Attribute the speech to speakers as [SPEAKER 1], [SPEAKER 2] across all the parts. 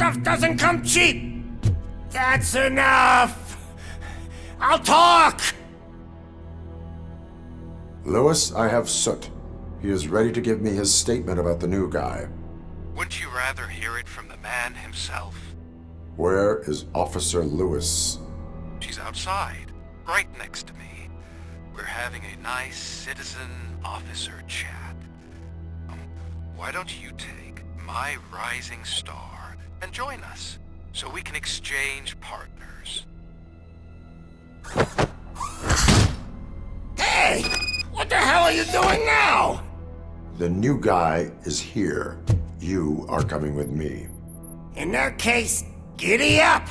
[SPEAKER 1] stuff doesn't come cheap! That's enough! I'll talk!
[SPEAKER 2] Lewis, I have Soot. He is ready to give me his statement about the new guy.
[SPEAKER 3] Wouldn't you rather hear it from the man himself?
[SPEAKER 2] Where is Officer Lewis?
[SPEAKER 3] She's outside, right next to me. We're having a nice citizen-officer chat. Why don't you take my rising star and join us, so we can exchange partners?
[SPEAKER 1] Hey! What the hell are you doing now?
[SPEAKER 2] The new guy is here. You are coming with me.
[SPEAKER 1] In that case, giddy up!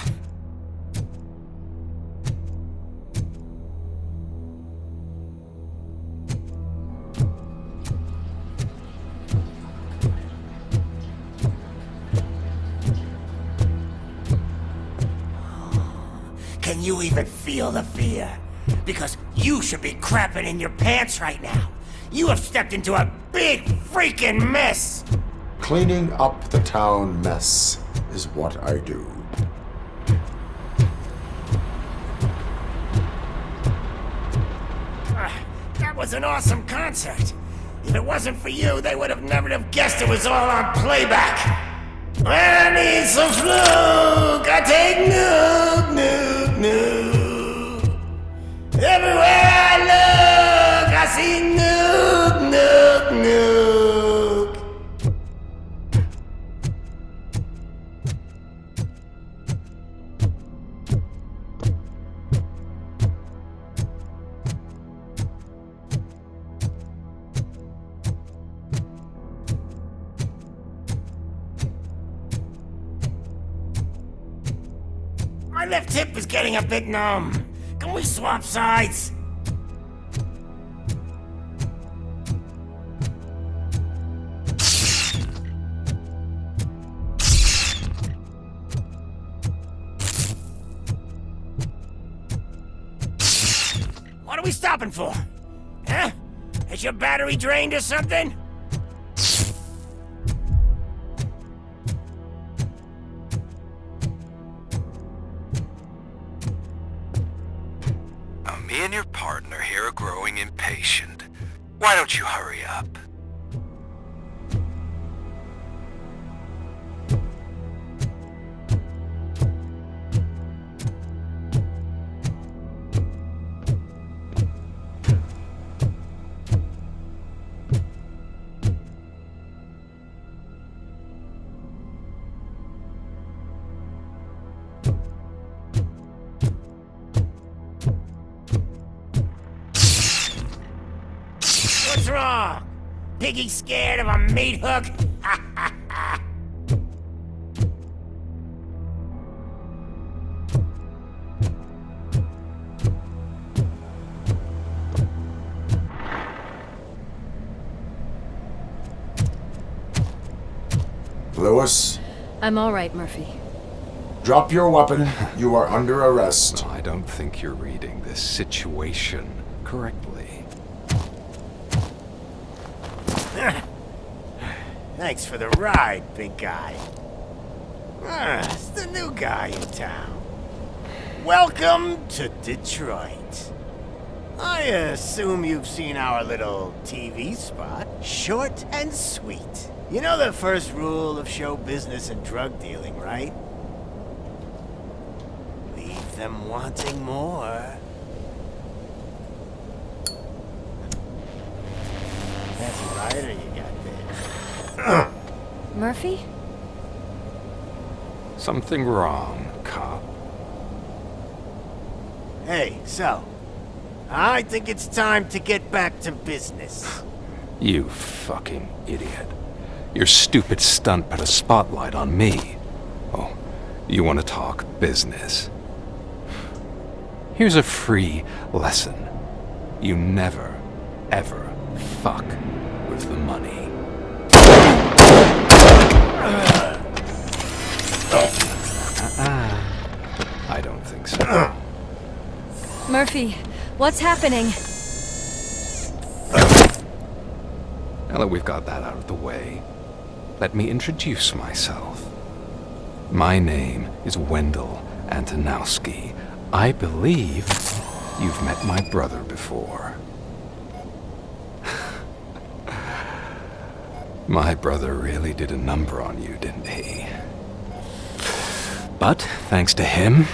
[SPEAKER 1] Can you even feel the fear? Because you should be crapping in your pants right now. You have stepped into a big freaking mess!
[SPEAKER 2] Cleaning up the town mess is what I do.
[SPEAKER 1] That was an awesome concert. If it wasn't for you, they would have never have guessed it was all on playback. When I need some fluke, I take nuke, nuke, nuke. Everywhere I look, I see nuke, nuke, nuke. My left hip is getting a bit numb. Can we swap sides? What are we stopping for? Huh? Is your battery drained or something?
[SPEAKER 3] Me and your partner here are growing impatient. Why don't you hurry up?
[SPEAKER 1] What's wrong? Piggy scared of a meat hook?
[SPEAKER 2] Lewis,
[SPEAKER 4] I'm all right, Murphy.
[SPEAKER 2] drop your weapon. You are under arrest.
[SPEAKER 5] I don't think you're reading this situation correctly.
[SPEAKER 1] Thanks for the ride, big guy. It's the new guy in town. Welcome to Detroit. I assume you've seen our little TV spot. Short and sweet. You know the first rule of show business and drug dealing, right? Leave them wanting more. That's a lighter you got there.
[SPEAKER 4] Murphy?
[SPEAKER 5] Something wrong, cop.
[SPEAKER 1] Hey, so, I think it's time to get back to business.
[SPEAKER 5] You fucking idiot. Your stupid stunt put a spotlight on me. Oh, you want to talk business? Here's a free lesson. You never, ever fuck with the money. I don't think so.
[SPEAKER 4] Murphy, what's happening?
[SPEAKER 5] Now that we've got that out of the way, let me introduce myself. My name is Wendell Antonowski. I believe you've met my brother before. My brother really did a number on you, didn't he? But thanks to him,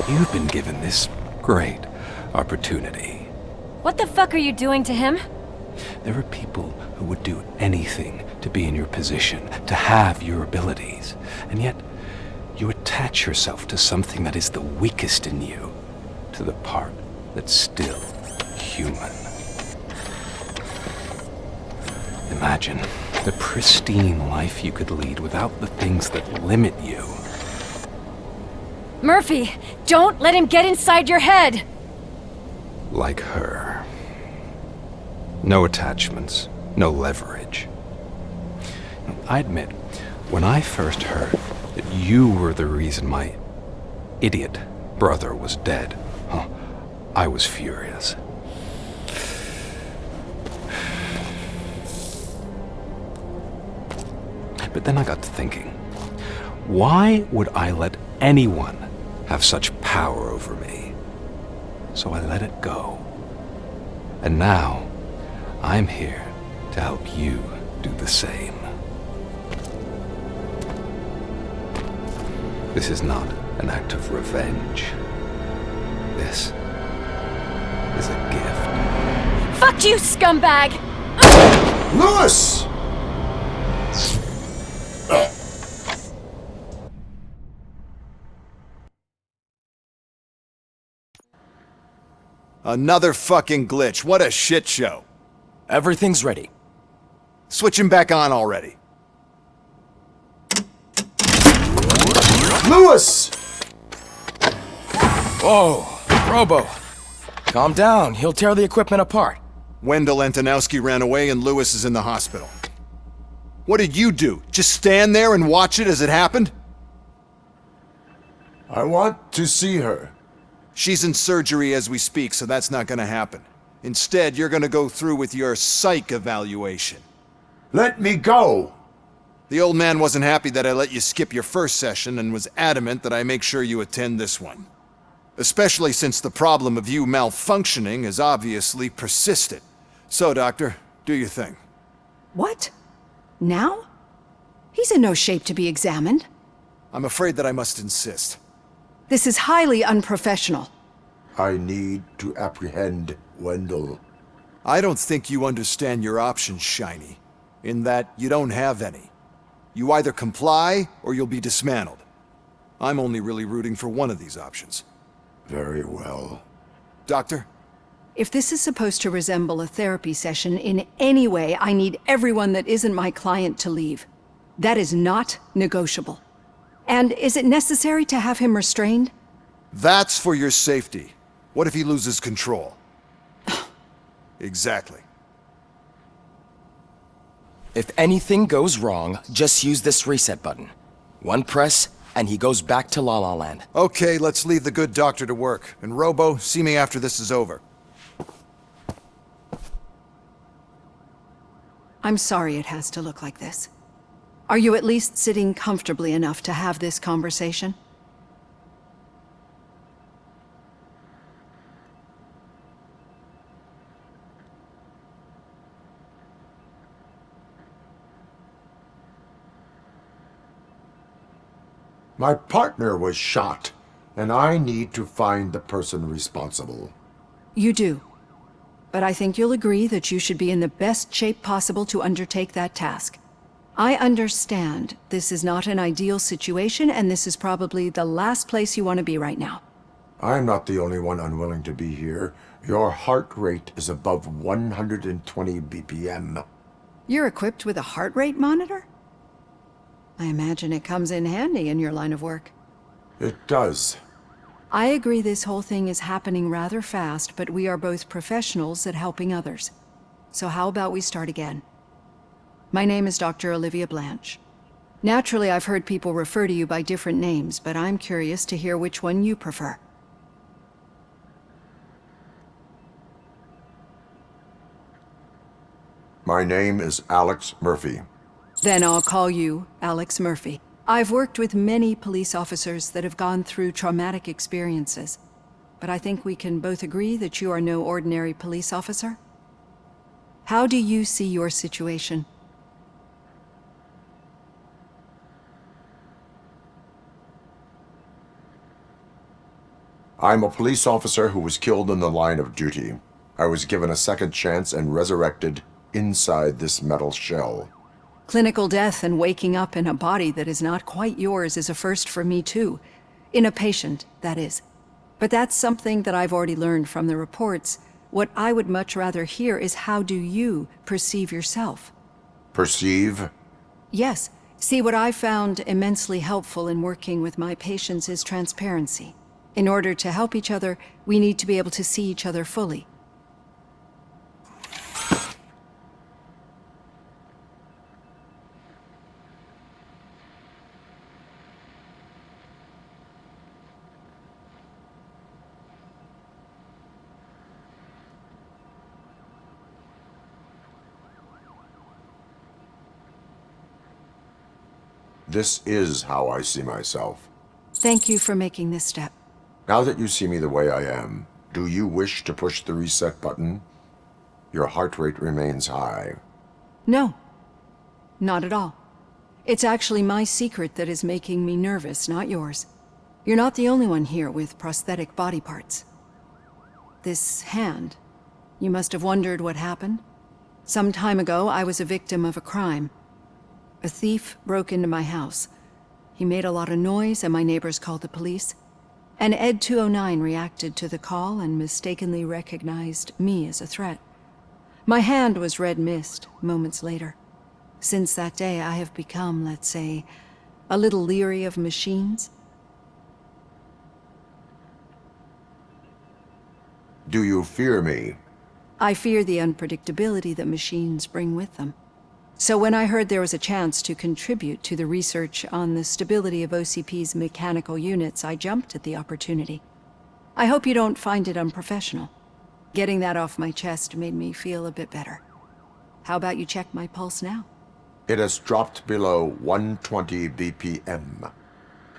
[SPEAKER 5] you've been given this great opportunity.
[SPEAKER 4] What the fuck are you doing to him?
[SPEAKER 5] There are people who would do anything to be in your position, to have your abilities, and yet you attach yourself to something that is the weakest in you, to the part that's still human. Imagine the pristine life you could lead without the things that limit you.
[SPEAKER 4] Murphy, don't let him get inside your head!
[SPEAKER 5] Like her. No attachments, no leverage. I admit, when I first heard that you were the reason my idiot brother was dead, I was furious. But then I got to thinking, why would I let anyone have such power over me? So I let it go. And now, I'm here to help you do the same. This is not an act of revenge. This is a gift.
[SPEAKER 4] Fuck you, scumbag!
[SPEAKER 2] Lewis!
[SPEAKER 6] Another fucking glitch. What a shit show.
[SPEAKER 7] Everything's ready.
[SPEAKER 6] Switch him back on already.
[SPEAKER 2] Lewis!
[SPEAKER 7] Whoa, Robo. Calm down, he'll tear the equipment apart.
[SPEAKER 6] Wendell Antonowski ran away and Lewis is in the hospital. What did you do? Just stand there and watch it as it happened?
[SPEAKER 2] I want to see her.
[SPEAKER 6] She's in surgery as we speak, so that's not gonna happen. Instead, you're gonna go through with your psych evaluation.
[SPEAKER 2] Let me go!
[SPEAKER 6] The old man wasn't happy that I let you skip your first session and was adamant that I make sure you attend this one. Especially since the problem of you malfunctioning has obviously persisted. So, Doctor, do your thing.
[SPEAKER 8] What? Now? He's in no shape to be examined.
[SPEAKER 6] I'm afraid that I must insist.
[SPEAKER 8] This is highly unprofessional.
[SPEAKER 2] I need to apprehend Wendell.
[SPEAKER 6] I don't think you understand your options, Shiny. In that you don't have any. You either comply or you'll be dismantled. I'm only really rooting for one of these options.
[SPEAKER 2] Very well.
[SPEAKER 6] Doctor?
[SPEAKER 8] If this is supposed to resemble a therapy session in any way, I need everyone that isn't my client to leave. That is not negotiable. And is it necessary to have him restrained?
[SPEAKER 6] That's for your safety. What if he loses control? Exactly.
[SPEAKER 7] If anything goes wrong, just use this reset button. One press, and he goes back to La La Land.
[SPEAKER 6] Okay, let's leave the good doctor to work. And Robo, see me after this is over.
[SPEAKER 8] I'm sorry it has to look like this. Are you at least sitting comfortably enough to have this conversation?
[SPEAKER 2] My partner was shot, and I need to find the person responsible.
[SPEAKER 8] You do. But I think you'll agree that you should be in the best shape possible to undertake that task. I understand this is not an ideal situation, and this is probably the last place you want to be right now.
[SPEAKER 2] I'm not the only one unwilling to be here. Your heart rate is above 120 BPM.
[SPEAKER 8] You're equipped with a heart rate monitor? I imagine it comes in handy in your line of work.
[SPEAKER 2] It does.
[SPEAKER 8] I agree this whole thing is happening rather fast, but we are both professionals at helping others. So how about we start again? My name is Dr. Olivia Blanche. Naturally, I've heard people refer to you by different names, but I'm curious to hear which one you prefer.
[SPEAKER 2] My name is Alex Murphy.
[SPEAKER 8] Then I'll call you Alex Murphy. I've worked with many police officers that have gone through traumatic experiences, but I think we can both agree that you are no ordinary police officer. How do you see your situation?
[SPEAKER 2] I'm a police officer who was killed in the line of duty. I was given a second chance and resurrected inside this metal shell.
[SPEAKER 8] Clinical death and waking up in a body that is not quite yours is a first for me too. In a patient, that is. But that's something that I've already learned from the reports. What I would much rather hear is how do you perceive yourself?
[SPEAKER 2] Perceive?
[SPEAKER 8] Yes. See, what I found immensely helpful in working with my patients is transparency. In order to help each other, we need to be able to see each other fully.
[SPEAKER 2] This is how I see myself.
[SPEAKER 8] Thank you for making this step.
[SPEAKER 2] Now that you see me the way I am, do you wish to push the reset button? Your heart rate remains high.
[SPEAKER 8] No, not at all. It's actually my secret that is making me nervous, not yours. You're not the only one here with prosthetic body parts. This hand, you must have wondered what happened. Some time ago, I was a victim of a crime. A thief broke into my house. He made a lot of noise and my neighbors called the police. And Ed 209 reacted to the call and mistakenly recognized me as a threat. My hand was red mist moments later. Since that day, I have become, let's say, a little leery of machines.
[SPEAKER 2] Do you fear me?
[SPEAKER 8] I fear the unpredictability that machines bring with them. So when I heard there was a chance to contribute to the research on the stability of OCP's mechanical units, I jumped at the opportunity. I hope you don't find it unprofessional. Getting that off my chest made me feel a bit better. How about you check my pulse now?
[SPEAKER 2] It has dropped below 120 BPM.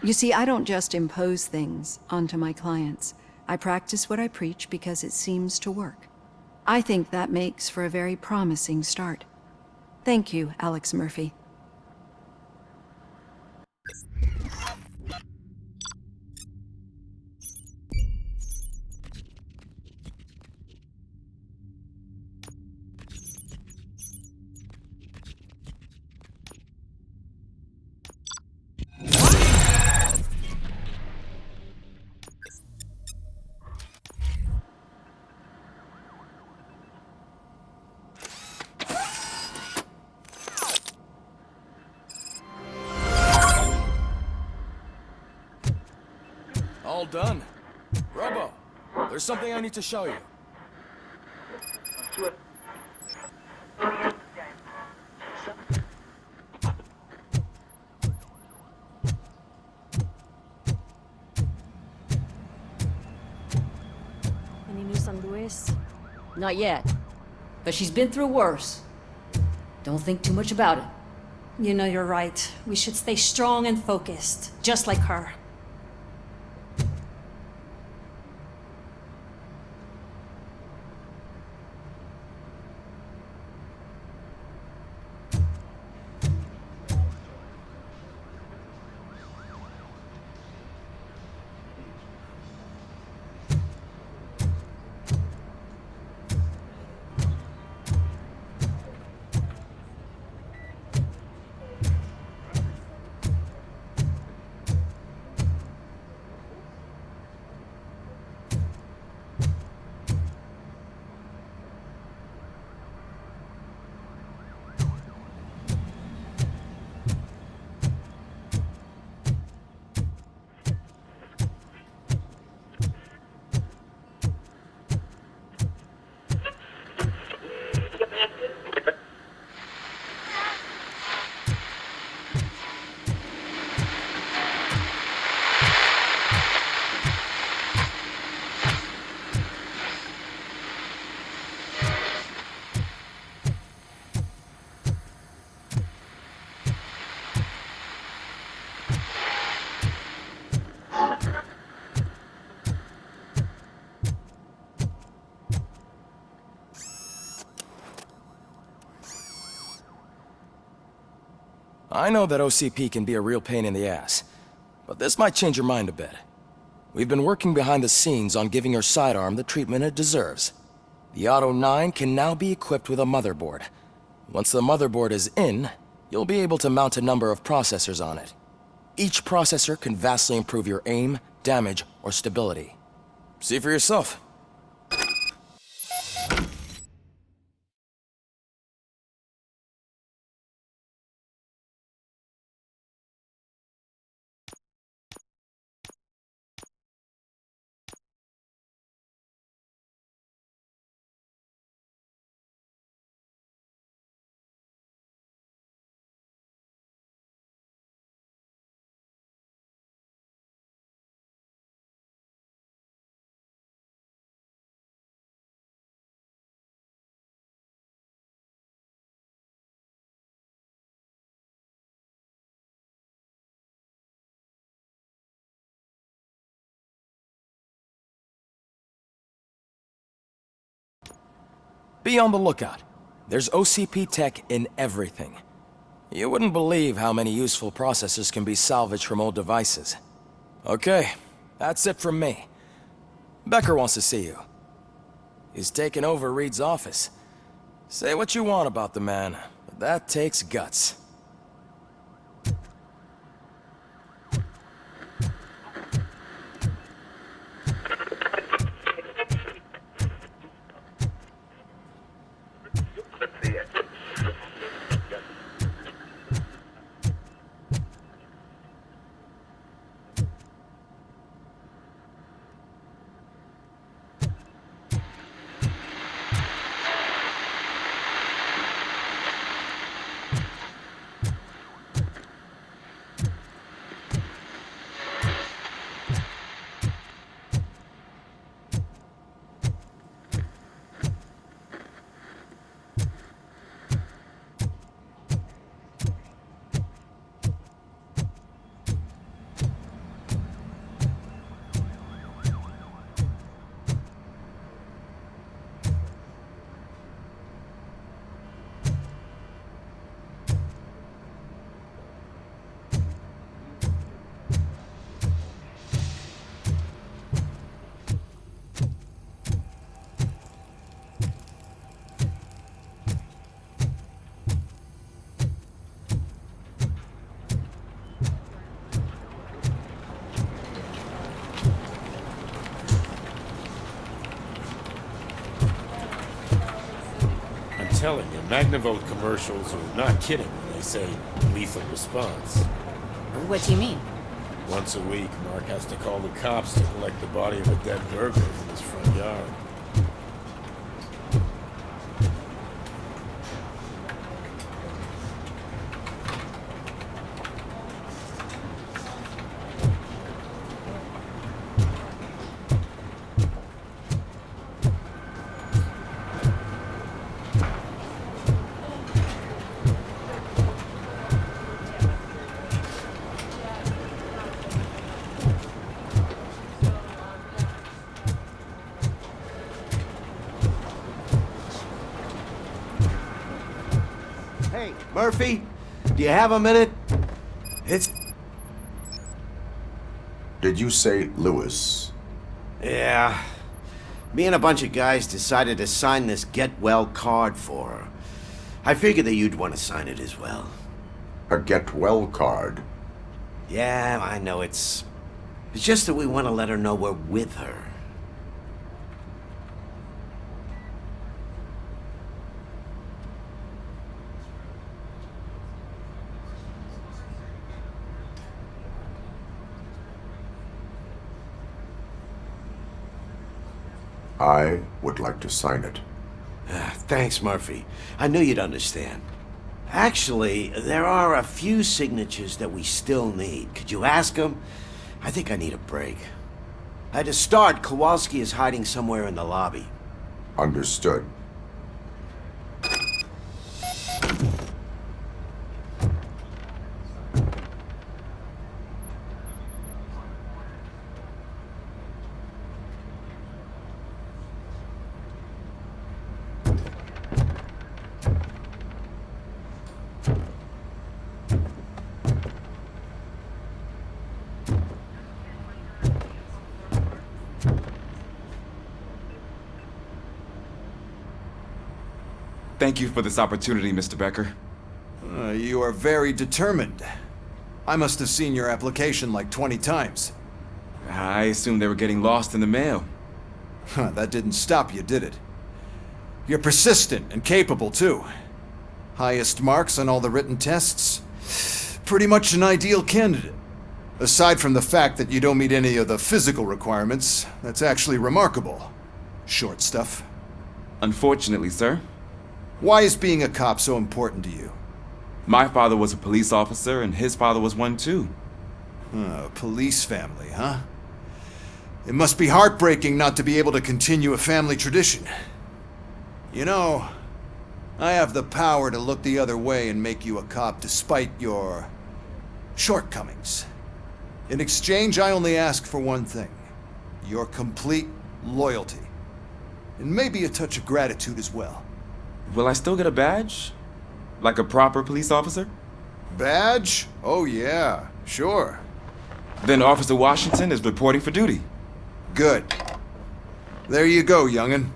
[SPEAKER 8] You see, I don't just impose things onto my clients. I practice what I preach because it seems to work. I think that makes for a very promising start. Thank you, Alex Murphy.
[SPEAKER 7] All done. Robo, there's something I need to show you.
[SPEAKER 9] Any news on Luis? Not yet. But she's been through worse. Don't think too much about it.
[SPEAKER 10] You know, you're right. We should stay strong and focused, just like her.
[SPEAKER 7] I know that OCP can be a real pain in the ass, but this might change your mind a bit. We've been working behind the scenes on giving your sidearm the treatment it deserves. The Auto 9 can now be equipped with a motherboard. Once the motherboard is in, you'll be able to mount a number of processors on it. Each processor can vastly improve your aim, damage, or stability. See for yourself. Be on the lookout. There's OCP tech in everything. You wouldn't believe how many useful processors can be salvaged from old devices. Okay, that's it from me. Becker wants to see you. He's taken over Reed's office. Say what you want about the man, but that takes guts.
[SPEAKER 11] Telling you, Magnavolt commercials are not kidding when they say lethal response.
[SPEAKER 9] What do you mean?
[SPEAKER 11] Once a week, Mark has to call the cops to collect the body of a dead burglar from his front yard.
[SPEAKER 1] Hey, Murphy, do you have a minute? It's...
[SPEAKER 2] Did you say Lewis?
[SPEAKER 1] Yeah. Me and a bunch of guys decided to sign this get well card for her. I figured that you'd want to sign it as well.
[SPEAKER 2] A get well card?
[SPEAKER 1] Yeah, I know it's just that we want to let her know we're with her.
[SPEAKER 2] I would like to sign it.
[SPEAKER 1] Thanks, Murphy. I knew you'd understand. Actually, there are a few signatures that we still need. Could you ask them? I think I need a break. To start, Kowalski is hiding somewhere in the lobby.
[SPEAKER 2] Understood.
[SPEAKER 12] Thank you for this opportunity, Mr. Becker.
[SPEAKER 6] You are very determined. I must have seen your application like 20 times.
[SPEAKER 12] I assumed they were getting lost in the mail.
[SPEAKER 6] That didn't stop you, did it? You're persistent and capable, too. Highest marks on all the written tests. Pretty much an ideal candidate. Aside from the fact that you don't meet any of the physical requirements, that's actually remarkable. Short stuff.
[SPEAKER 12] Unfortunately, sir.
[SPEAKER 6] Why is being a cop so important to you?
[SPEAKER 12] My father was a police officer, and his father was one too.
[SPEAKER 6] Police family, huh? It must be heartbreaking not to be able to continue a family tradition. You know, I have the power to look the other way and make you a cop despite your shortcomings. In exchange, I only ask for one thing. Your complete loyalty. And maybe a touch of gratitude as well.
[SPEAKER 12] Will I still get a badge? Like a proper police officer?
[SPEAKER 6] Badge? Oh yeah, sure.
[SPEAKER 12] Then Officer Washington is reporting for duty.
[SPEAKER 6] Good. There you go, young'un.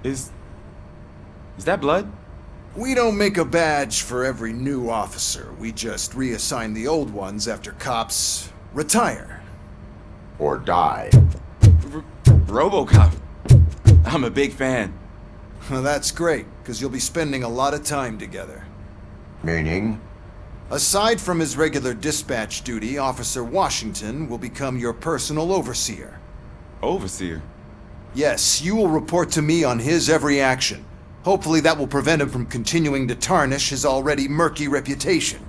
[SPEAKER 12] Is that blood?
[SPEAKER 6] We don't make a badge for every new officer. We just reassign the old ones after cops retire.
[SPEAKER 2] Or die.
[SPEAKER 12] ROBO COP. I'm a big fan.
[SPEAKER 6] Well, that's great, because you'll be spending a lot of time together.
[SPEAKER 2] Meaning?
[SPEAKER 6] Aside from his regular dispatch duty, Officer Washington will become your personal overseer.
[SPEAKER 12] Overseer?
[SPEAKER 6] Yes, you will report to me on his every action. Hopefully that will prevent him from continuing to tarnish his already murky reputation.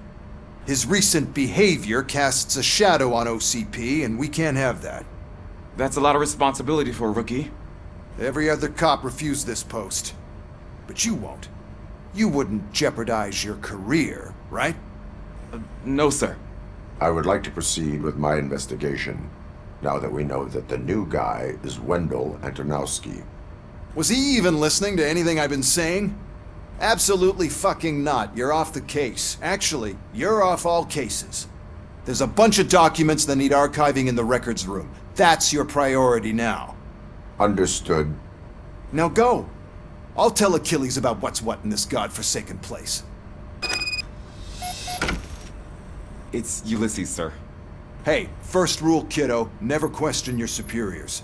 [SPEAKER 6] His recent behavior casts a shadow on OCP, and we can't have that.
[SPEAKER 12] That's a lot of responsibility for a rookie.
[SPEAKER 6] Every other cop refused this post. But you won't. You wouldn't jeopardize your career, right?
[SPEAKER 12] No, sir.
[SPEAKER 2] I would like to proceed with my investigation, now that we know that the new guy is Wendell Antonowski.
[SPEAKER 6] Was he even listening to anything I've been saying? Absolutely fucking not. You're off the case. Actually, you're off all cases. There's a bunch of documents that need archiving in the records room. That's your priority now.
[SPEAKER 2] Understood.
[SPEAKER 6] Now go. I'll tell Achilles about what's what in this godforsaken place.
[SPEAKER 12] It's Ulysses, sir.
[SPEAKER 6] Hey, first rule, kiddo, never question your superiors.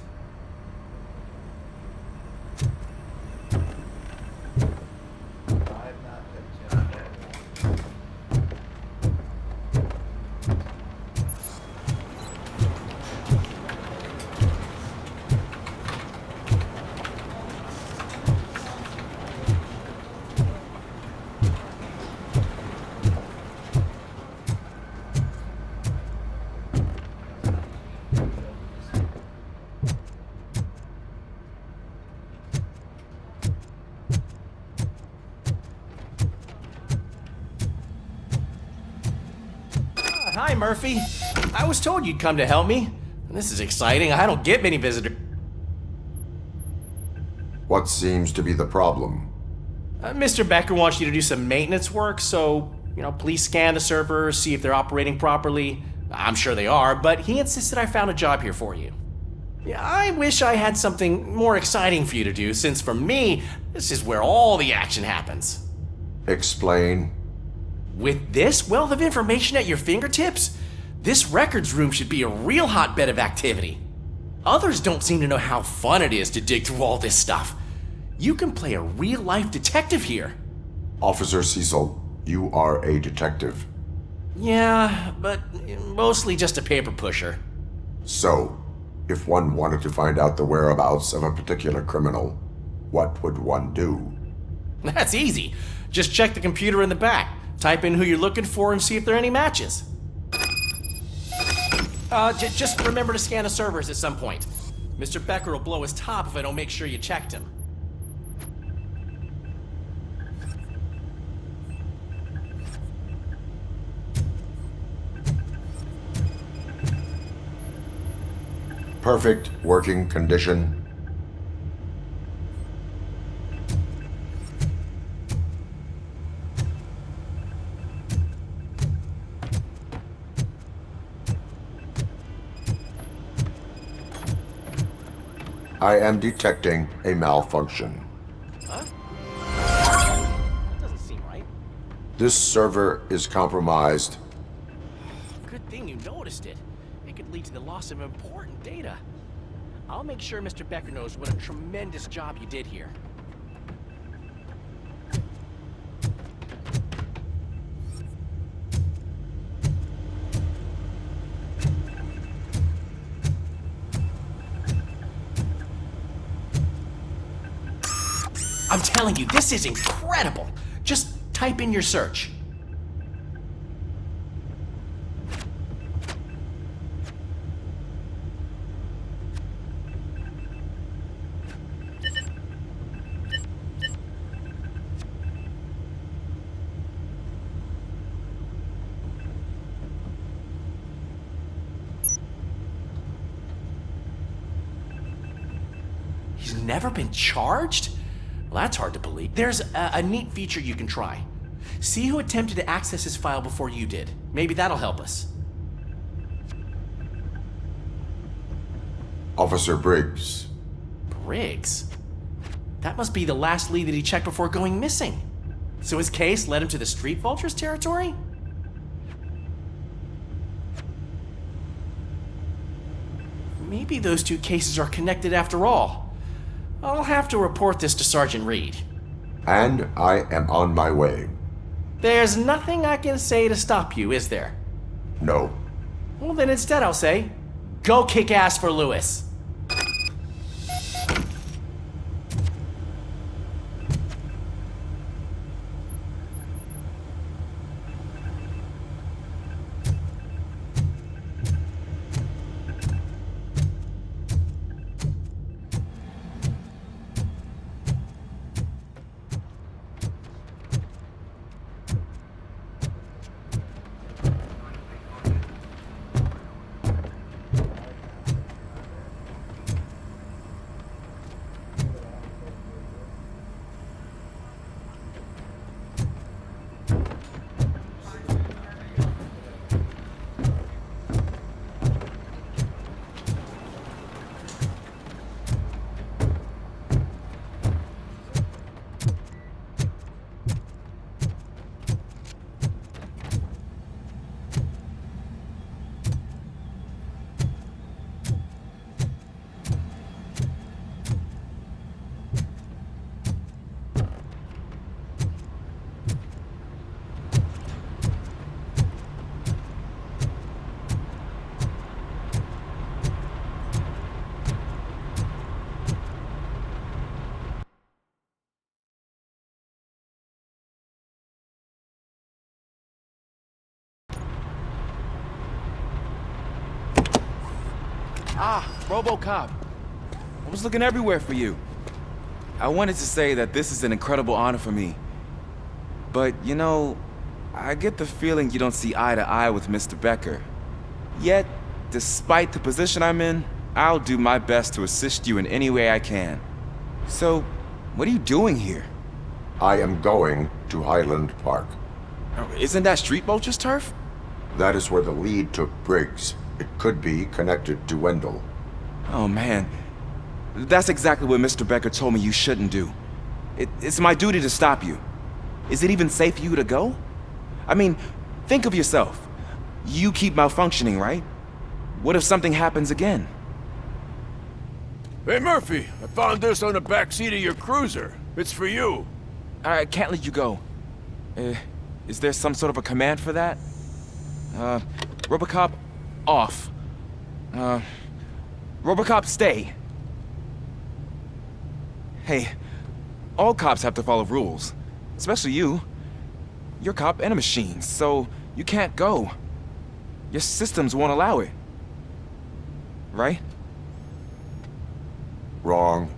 [SPEAKER 13] Hi, Murphy. I was told you'd come to help me. This is exciting. I don't get many visitors.
[SPEAKER 2] What seems to be the problem?
[SPEAKER 13] Mr. Becker wants you to do some maintenance work, so, please scan the servers, see if they're operating properly. I'm sure they are, but he insisted I found a job here for you. Yeah, I wish I had something more exciting for you to do, since for me, this is where all the action happens.
[SPEAKER 2] Explain.
[SPEAKER 13] With this wealth of information at your fingertips, this records room should be a real hotbed of activity. Others don't seem to know how fun it is to dig through all this stuff. You can play a real-life detective here.
[SPEAKER 2] Officer Cecil, you are a detective.
[SPEAKER 13] Yeah, but mostly just a paper pusher.
[SPEAKER 2] So, if one wanted to find out the whereabouts of a particular criminal, what would one do?
[SPEAKER 13] That's easy. Just check the computer in the back. Type in who you're looking for and see if there are any matches. Just remember to scan the servers at some point. Mr. Becker will blow his top if I don't make sure you checked him.
[SPEAKER 2] Perfect working condition. I am detecting a malfunction.
[SPEAKER 13] Huh?
[SPEAKER 2] This server is compromised.
[SPEAKER 13] Good thing you noticed it. It could lead to the loss of important data. I'll make sure Mr. Becker knows what a tremendous job you did here. I'm telling you, this is incredible. Just type in your search. He's never been charged? Well, that's hard to believe. There's a neat feature you can try. See who attempted to access his file before you did. Maybe that'll help us.
[SPEAKER 2] Officer Briggs.
[SPEAKER 13] Briggs? That must be the last lead that he checked before going missing. So his case led him to the Street Vultures territory? Maybe those two cases are connected after all. I'll have to report this to Sergeant Reed.
[SPEAKER 2] And I am on my way.
[SPEAKER 13] There's nothing I can say to stop you, is there?
[SPEAKER 2] No.
[SPEAKER 13] Well, then instead I'll say, go kick ass for Lewis.
[SPEAKER 12] Ah, ROBO COP. I was looking everywhere for you. I wanted to say that this is an incredible honor for me. But, you know, I get the feeling you don't see eye to eye with Mr. Becker. Yet, despite the position I'm in, I'll do my best to assist you in any way I can. So, what are you doing here?
[SPEAKER 2] I am going to Highland Park.
[SPEAKER 12] Isn't that Street Vulture's turf?
[SPEAKER 2] That is where the lead took Briggs. It could be connected to Wendell.
[SPEAKER 12] Oh man, that's exactly what Mr. Becker told me you shouldn't do. It's my duty to stop you. Is it even safe for you to go? I mean, think of yourself. You keep malfunctioning, right? What if something happens again?
[SPEAKER 14] Hey Murphy, I found this on the back seat of your cruiser. It's for you.
[SPEAKER 12] I can't let you go. Is there some sort of a command for that? RoboCop, off. RoboCop, stay. Hey, all cops have to follow rules. Especially you. You're a cop and a machine, so you can't go. Your systems won't allow it. Right?
[SPEAKER 2] Wrong.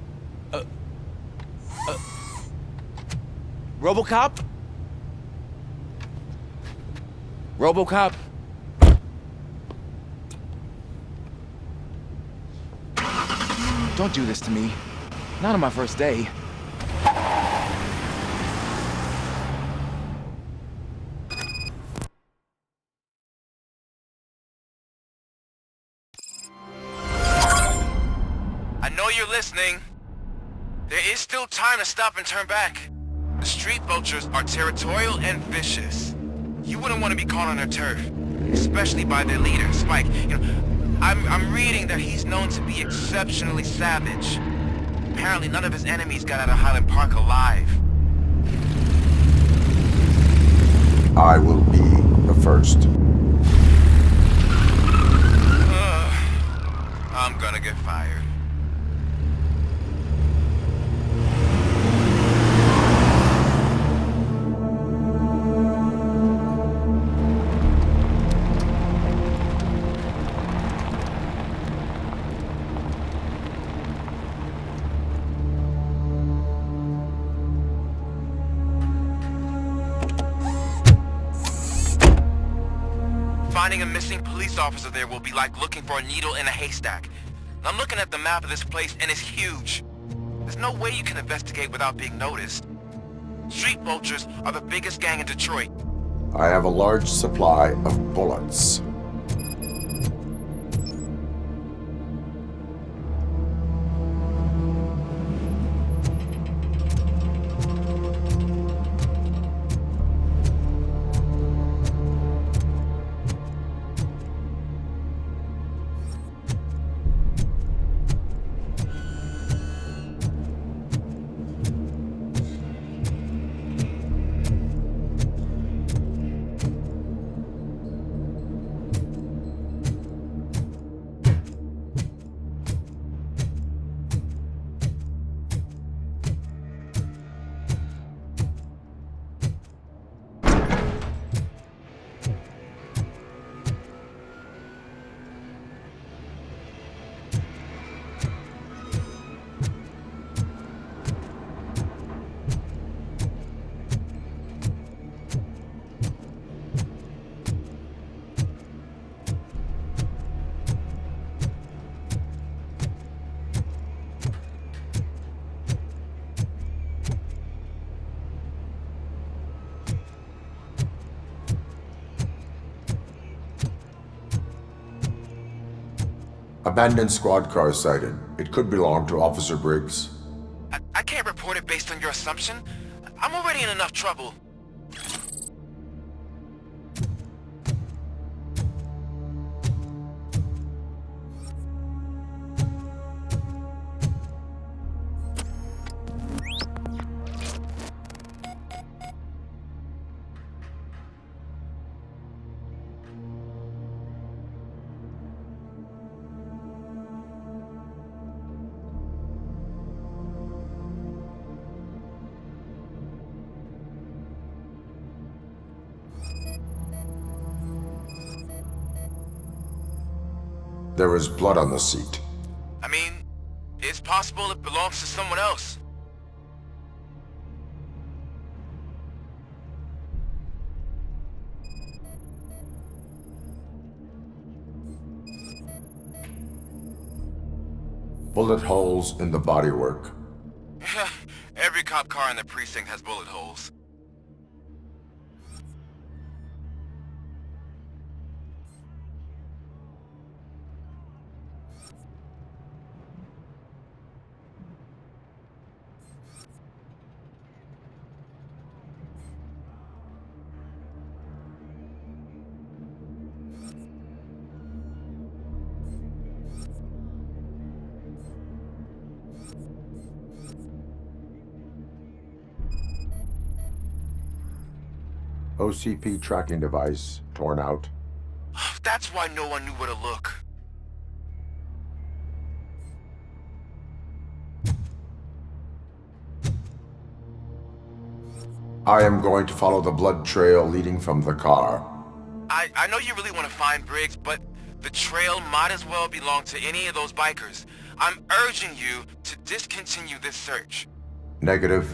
[SPEAKER 12] RoboCop? RoboCop? Don't do this to me. Not on my first day.
[SPEAKER 3] I know you're listening. There is still time to stop and turn back. The street vultures are territorial and vicious. You wouldn't want to be caught on their turf, especially by their leader, Spike. I'm reading that he's known to be exceptionally savage. Apparently none of his enemies got out of Highland Park alive.
[SPEAKER 2] I will be the first.
[SPEAKER 3] I'm gonna get fired. Finding a missing police officer there will be like looking for a needle in a haystack. I'm looking at the map of this place and it's huge. There's no way you can investigate without being noticed. Street vultures are the biggest gang in Detroit.
[SPEAKER 2] I have a large supply of bullets. Abandoned squad car sighted. It could belong to Officer Briggs.
[SPEAKER 3] I can't report it based on your assumption. I'm already in enough trouble.
[SPEAKER 2] There is blood on the seat.
[SPEAKER 3] I mean, it's possible it belongs to someone else.
[SPEAKER 2] Bullet holes in the bodywork.
[SPEAKER 3] Every cop car in the precinct has bullet holes.
[SPEAKER 2] OCP tracking device torn out.
[SPEAKER 3] That's why no one knew where to look.
[SPEAKER 2] I am going to follow the blood trail leading from the car.
[SPEAKER 3] I know you really want to find Briggs, but the trail might as well belong to any of those bikers. I'm urging you to discontinue this search.
[SPEAKER 2] Negative.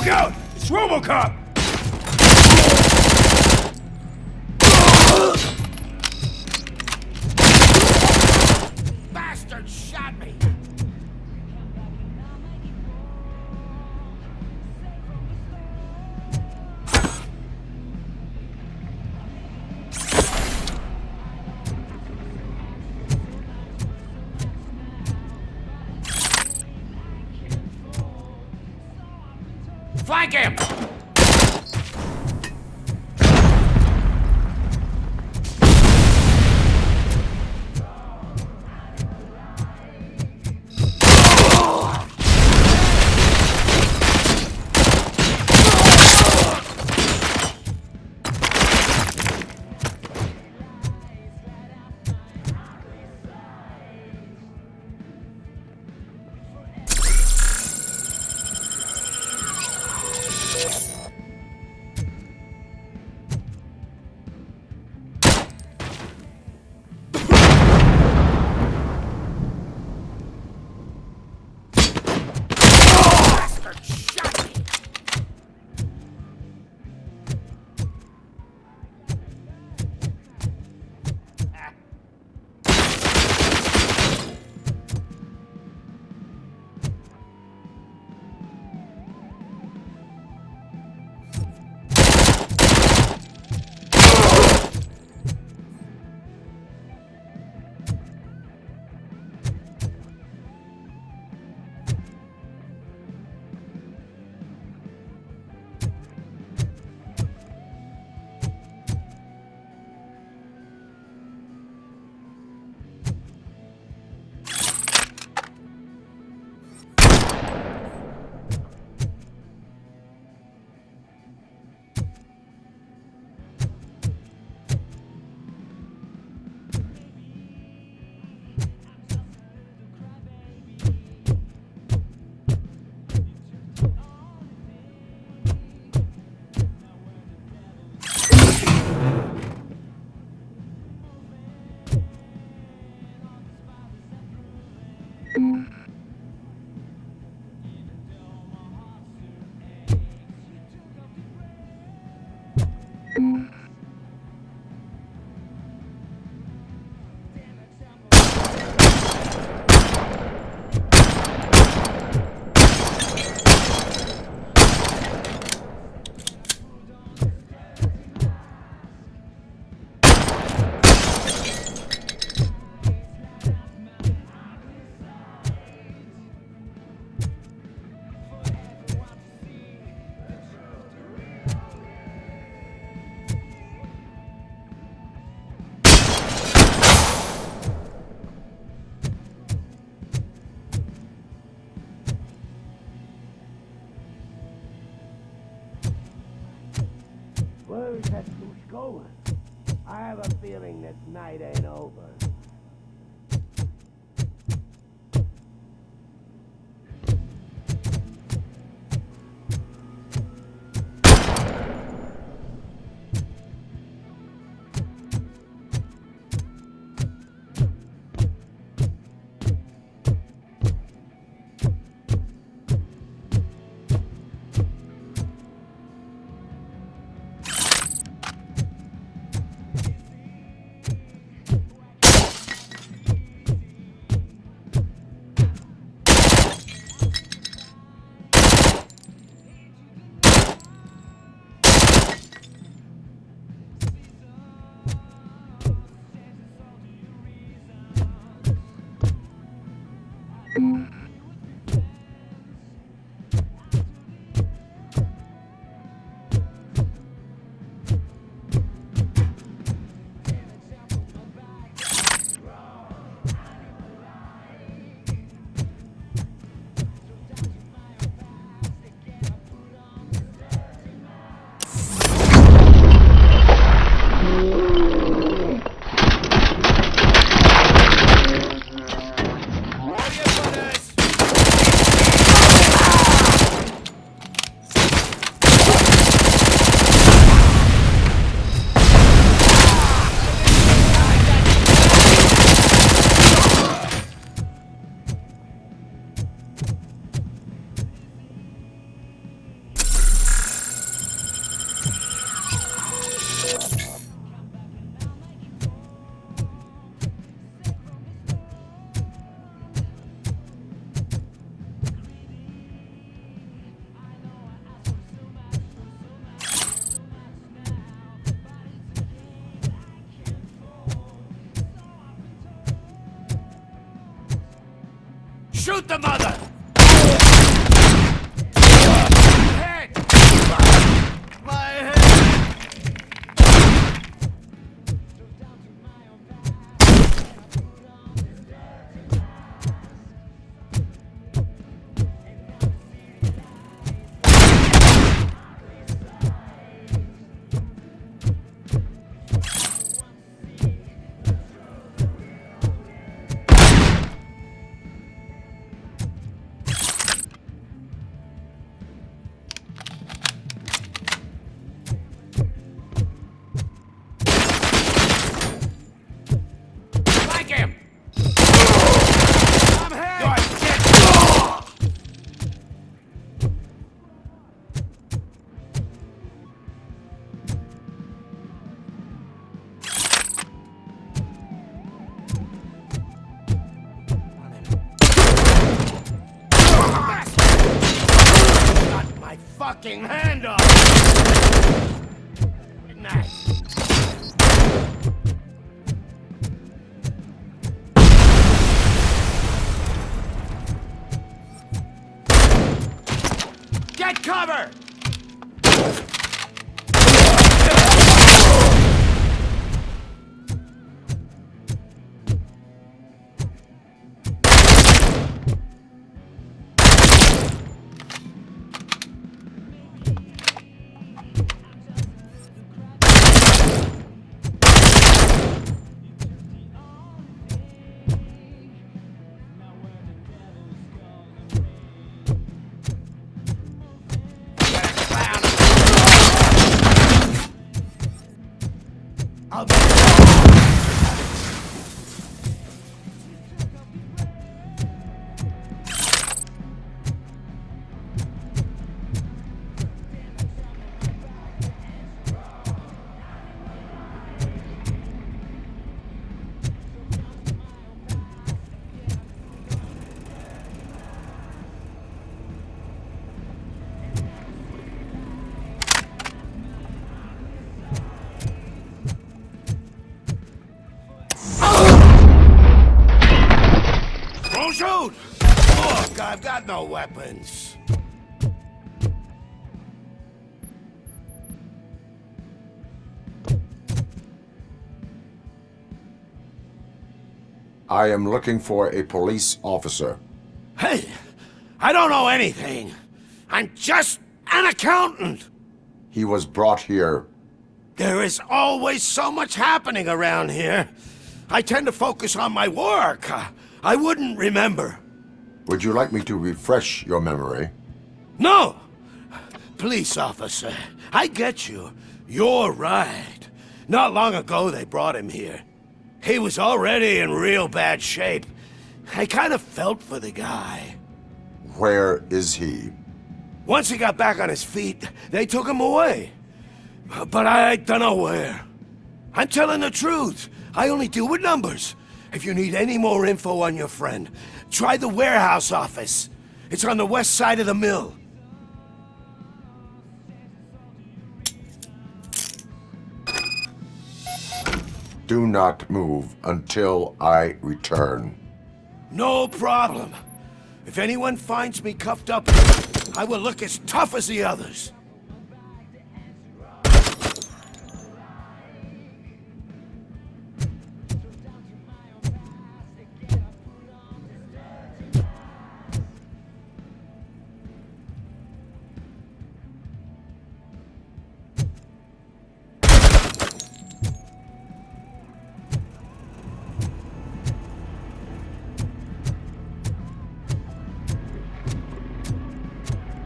[SPEAKER 14] out! It's RoboCop!
[SPEAKER 1] Bastard shot me! Flank him!
[SPEAKER 15] Where's that goose going? I have a feeling this night ain't over. Shoot the mother! Head! My head! Fucking hand off! Nice. Get cover! Don't shoot! Look, I've got no weapons.
[SPEAKER 2] I am looking for a police officer.
[SPEAKER 15] Hey, I don't know anything. I'm just an accountant.
[SPEAKER 2] He was brought here.
[SPEAKER 15] There is always so much happening around here. I tend to focus on my work. I wouldn't remember.
[SPEAKER 2] Would you like me to refresh your memory?
[SPEAKER 15] No! Police officer, I get you. You're right. Not long ago they brought him here. He was already in real bad shape. I kind of felt for the guy.
[SPEAKER 2] Where is he?
[SPEAKER 15] Once he got back on his feet, they took him away. But I don't know where. I'm telling the truth. I only deal with numbers. If you need any more info on your friend, try the warehouse office. It's on the west side of the mill.
[SPEAKER 2] Do not move until I return.
[SPEAKER 15] No problem. If anyone finds me cuffed up, I will look as tough as the others.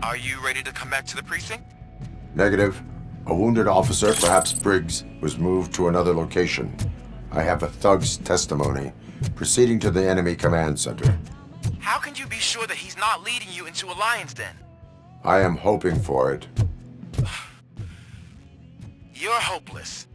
[SPEAKER 3] Are you ready to come back to the precinct?
[SPEAKER 2] Negative. A wounded officer, perhaps Briggs, was moved to another location. I have a thug's testimony, proceeding to the enemy command center.
[SPEAKER 3] How can you be sure that he's not leading you into a lion's den?
[SPEAKER 2] I am hoping for it.
[SPEAKER 3] You're hopeless.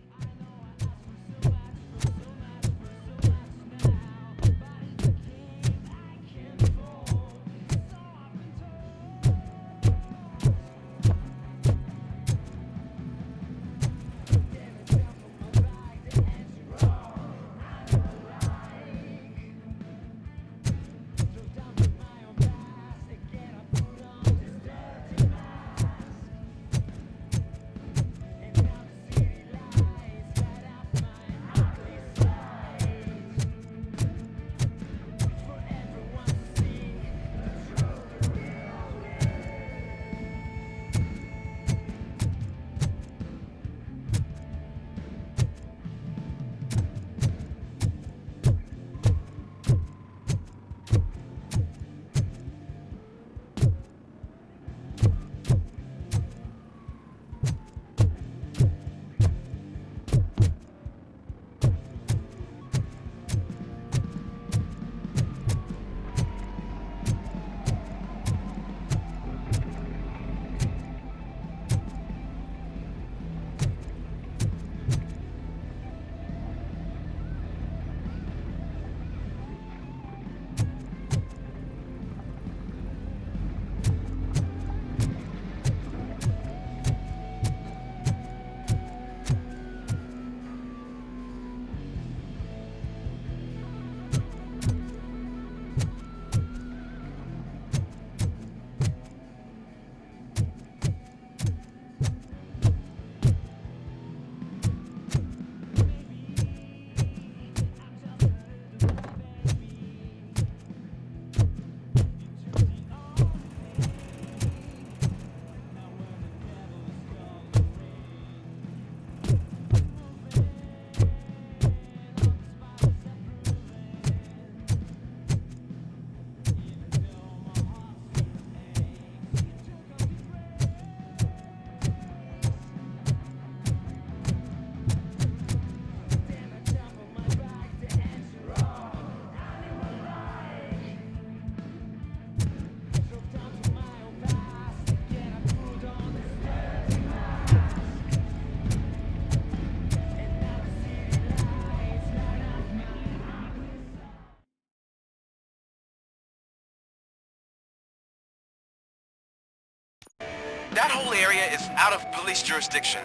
[SPEAKER 3] That whole area is out of police jurisdiction.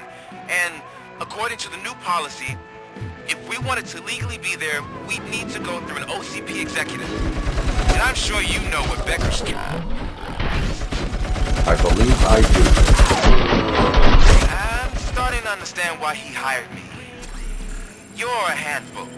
[SPEAKER 3] And according to the new policy, if we wanted to legally be there, we'd need to go through an OCP executive. And I'm sure you know what Becker's doing.
[SPEAKER 2] I believe I do.
[SPEAKER 3] I'm starting to understand why he hired me. You're a handful.